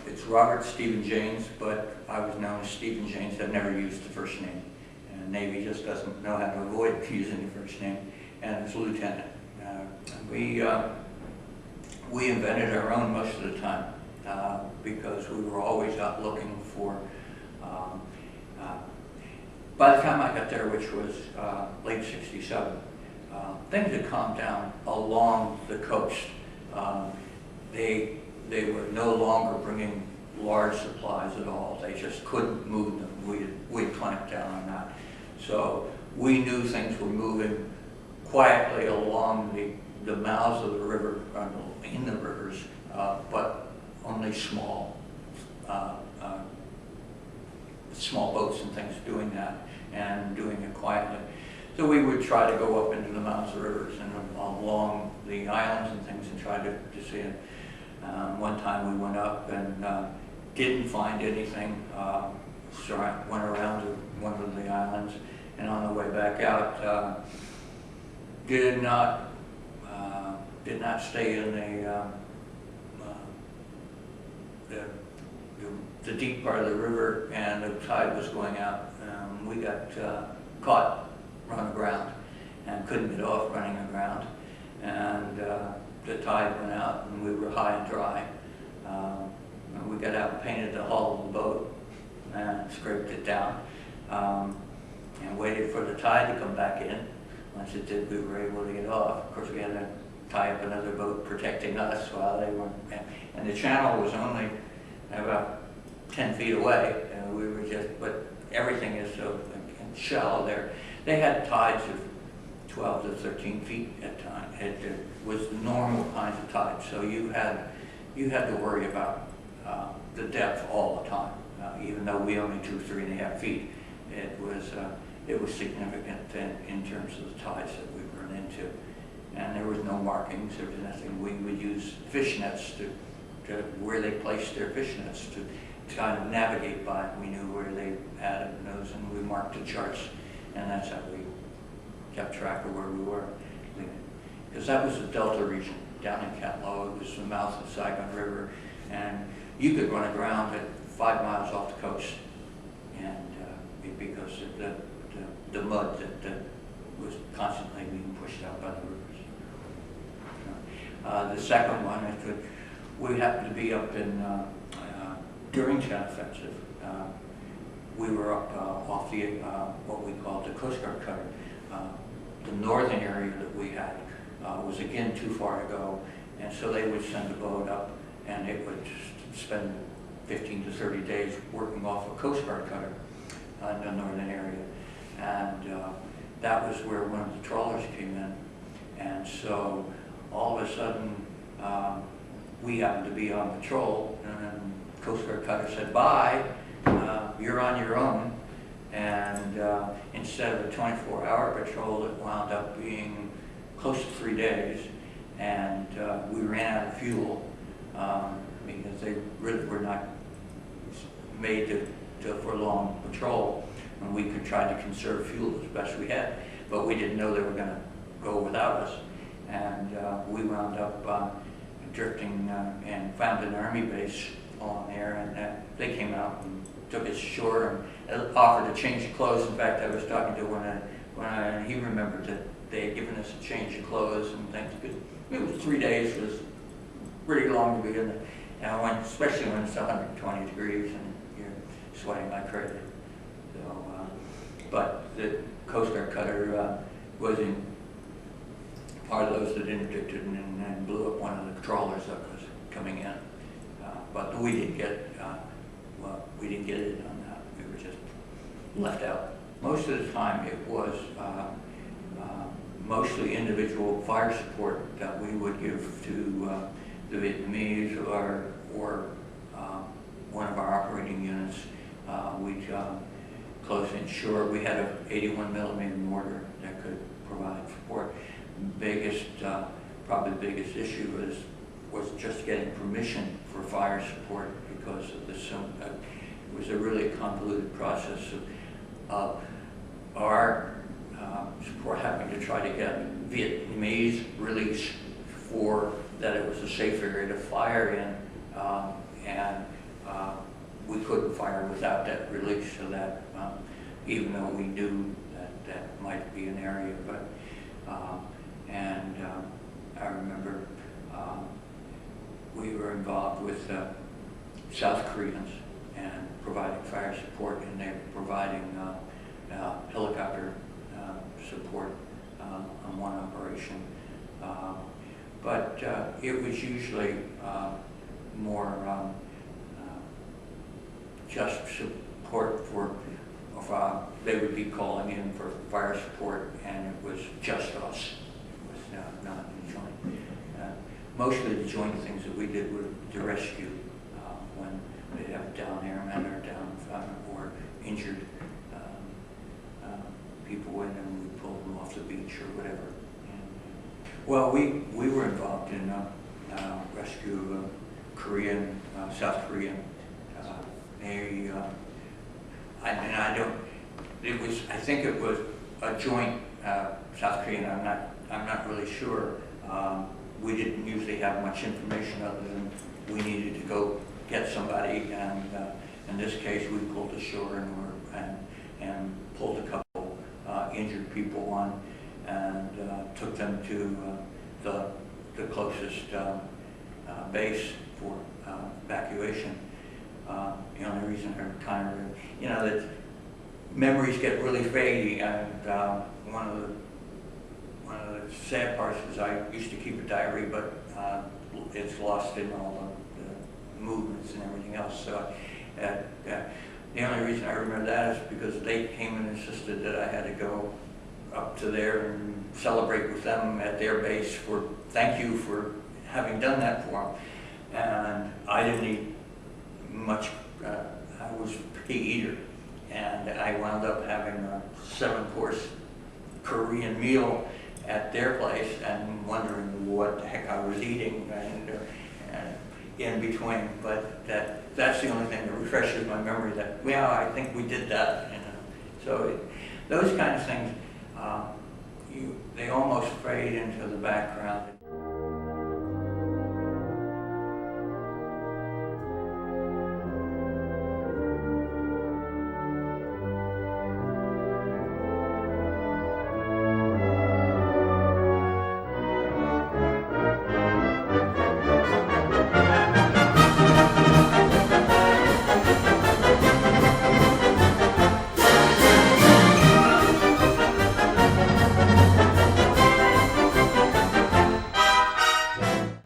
it's Robert Stephen James, but I was known as Stephen James. I've never used the first name. And Navy just doesn't know how to avoid using the first name. And it's Lieutenant. We invented our own most of the time because we were always out looking for. By the time I got there, which was late '67, things had calmed down along the coast. They were no longer bringing large supplies at all. They just couldn't move them. We clamped down on that. So we knew things were moving quietly along the mouths of the river, in the rivers, but only small boats and things doing that and doing it quietly. So we would try to go up into the mouths of rivers and along the islands and things and try to see it. One time we went up and didn't find anything. So I went around to one of the islands, and on the way back out, did not stay in the deep part of the river, and the tide was going out. We got caught running aground and couldn't get off running aground, and the tide went out and we were high and dry. And we got out and painted the hull of the boat and scraped it down and waited for the tide to come back in. Once it did, we were able to get off. Of course, we had to tie up another boat protecting us while they were, and the channel was only about 10 feet away, and we were just, but everything is so shallow there. They had tides of 12 to 13 feet at times. It was the normal kinds of tides, so you had to worry about the depth all the time. Even though we only 3.5 feet, it was significant in terms of the tides that we run into. And there was no markings, there was nothing. We would use fish nets to where they placed their fish nets to kind of navigate by. We knew where they had those, and we marked the charts, and that's how we kept track of where we were. Because that was the Delta region down in Catlow. It was the mouth of the Saigon River, and you could run aground at 5 miles off the coast, and because of the mud that was constantly being pushed out by the rivers. The second one, we happened to be up in during Tet Offensive. We were up off the what we called the Coast Guard cutter. The northern area that we had was again too far to go, and so they would send a boat up, and it would spend 15 to 30 days working off a Coast Guard cutter in the northern area, and that was where one of the trawlers came in, and so all of a sudden we happened to be on patrol, and Coast Guard cutter said, "Bye, you're on your own." And instead of a 24-hour patrol, it wound up being close to 3 days, and we ran out of fuel because they really were not made for long patrol, and we could try to conserve fuel as best we had, but we didn't know they were going to go without us, and we wound up drifting and found an Army base on there, and they came out and took us ashore and offered to change of clothes. In fact, I was talking to when he remembered that they had given us a change of clothes and things. It was 3 days, was pretty long to be in there, and especially when it's 120 degrees and you're sweating like crazy. So, but the Coast Guard cutter was in part of those that interdicted and blew up one of the trawlers that was coming in. But we didn't get it on that. We were just left out. Most of the time it was mostly individual fire support that we would give to the Vietnamese or one of our operating units. We'd close in shore. We had an 81mm mortar that could provide support. Probably the biggest issue was just getting permission for fire support because of it was a really convoluted process of our support having to try to get Vietnamese release for that it was a safe area to fire in, and couldn't fire without that release, so that even though we knew that that might be an area, but I remember we were involved with South Koreans and providing fire support, and they're providing helicopter support on one operation. But it was usually more just support for, they would be calling in for fire support, and it was just us. It was not a joint. Mostly the joint things that we did were to rescue when they'd have down airmen or down or injured people in, and we pulled them off the beach or whatever. Well, we were involved in rescue Korean, South Korean. I think it was a joint South Korean. I'm not really sure. We didn't usually have much information other than we needed to go get somebody, and in this case, we pulled ashore and pulled a couple injured people on, and took them to the closest base for evacuation. The only reason I kind of, that memories get really fading, and one of the sad parts is I used to keep a diary, but it's lost in all the movements and everything else. So the only reason I remember that is because they came and insisted that I had to go up to there and celebrate with them at their base for thank you for having done that for them. And I didn't eat much. I was a picky eater, and I wound up having a 7-course Korean meal at their place and wondering what the heck I was eating and in between. But that's the only thing that refreshes my memory that, well, I think we did that. So those kind of things, they almost fade into the background.